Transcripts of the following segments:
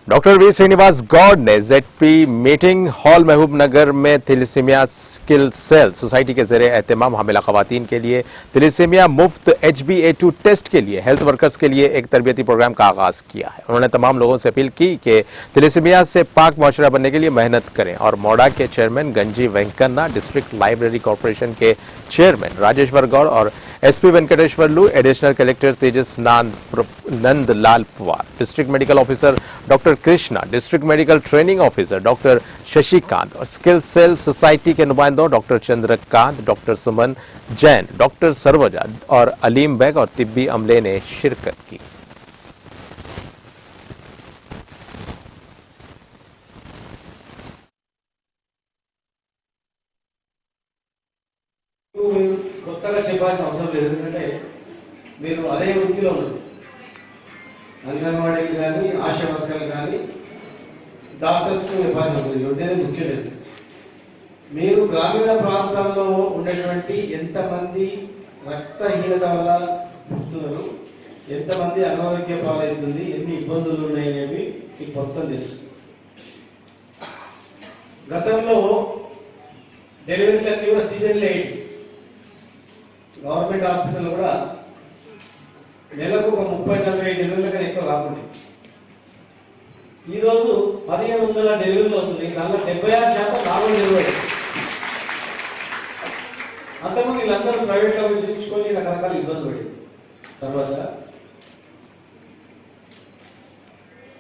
Doctor V Srinivas Gaur ने ZP meeting hall महबूब नगर में thalassaemia skill cell society के ज़रिए एहतमाम हामिला खवातीन के लिए थैलेसीमिया मुफ्त HbA2 टेस्ट के लिए हेल्थ वर्कर्स के लिए एक तरबियती प्रोग्राम का आगाज किया है। उन्होंने तमाम लोगों से अपील की कि थैलेसीमिया से पाक मुआशरा बनने के लिए मेहनत करें और मोडा के chairman Ganji Venkanna, district library corporation के चेयरमैन राजेश्वर गौड़ और SP Venkateshwarlu, additional collector Tejas Nand Lal Pawar, district medical officer doctor Krishna, district medical training officer doctor Shashikant और स्किल सेल सोसाइटी के नुमाइंदों doctor Chandrakant, doctor Suman Jain, doctor Sarvaja और अलीम बेग और तिब्बी अमले ने शिरकत की। కొత్తగా చెప్పాల్సిన అవసరం లేదు, ఎందుకంటే మీరు అదే వృత్తిలో ఉన్నారు. అంగన్వాడీలు కానీ, ఆశా వర్కర్లు కానీ, డాక్టర్స్కి చెప్పాల్సిన అవసరం లేదు. ఉండేది ముఖ్యం లేదు. మీరు గ్రామీణ ప్రాంతాల్లో ఉండేటువంటి ఎంతమంది రక్తహీనత వల్ల పుడుతున్నారు, ఎంతమంది అనారోగ్య పాలవుతుంది, ఎన్ని ఇబ్బందులు ఉన్నాయనేవి మీకు మొత్తం తెలుసు. గతంలో డెలివరీలకి కూడా సీజన్లు అయ్యింది. గవర్నమెంట్ హాస్పిటల్ కూడా నెలకు ఒక 30-40 డెలివరీల కన్నా ఎక్కువ కాకుండా ఈరోజు 1500 డెలివరీలు అవుతుంది. దానిలో 76% నార్మల్ డెలివరీ. అంతకుముందు వీళ్ళందరూ ప్రైవేట్లో చూపించుకొని రకరకాల ఇబ్బంది పడింది. తర్వాత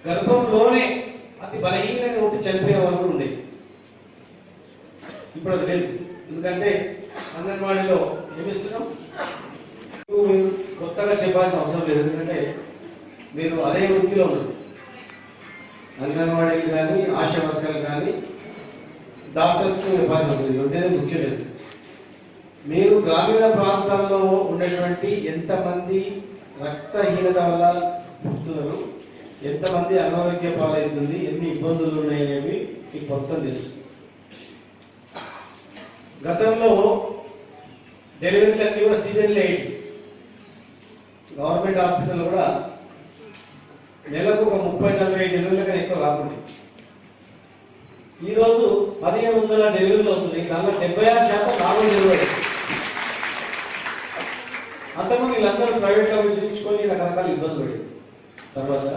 గర్భంలోనే అతి బలహీనంగా ఉండి చనిపోయే వాళ్ళు ఉండేది. ఇప్పుడు అది లేదు. ఎందుకంటే అంగన్వాడీలో ఏమిస్తున్నాం, మీరు కొత్తగా చెప్పాల్సిన అవసరం లేదు, ఎందుకంటే మీరు అదే వృత్తిలో ఉన్నారు. అంగన్వాడీలు కానీ, ఆశా వర్కర్లు కానీ, డాక్టర్స్కి చెప్పాల్సిన అవసరం లేదు. ఉండేది ముఖ్యం లేదు. మీరు గ్రామీణ ప్రాంతాల్లో ఉండేటువంటి ఎంతమంది రక్తహీనత వల్ల పుడుతున్నారు, ఎంతమంది అనారోగ్య పాలవుతుంది, ఎన్ని ఇబ్బందులు ఉన్నాయనేవి మీకు మొత్తం తెలుసు. గతంలో డెలివరీలకి కూడా సీజన్లు అయ్యింది. గవర్నమెంట్ హాస్పిటల్ కూడా నెలకు ఒక 30-40 డెలివరీల కన్నా ఎక్కువ కాకుండా ఈరోజు 1500 డెలివరీలు అవుతుంది. దానిలో 76% నార్మల్ డెలివరీ. అంతకుముందు వీళ్ళందరూ ప్రైవేట్లో చూపించుకొని రకరకాల ఇబ్బంది పడింది. తర్వాత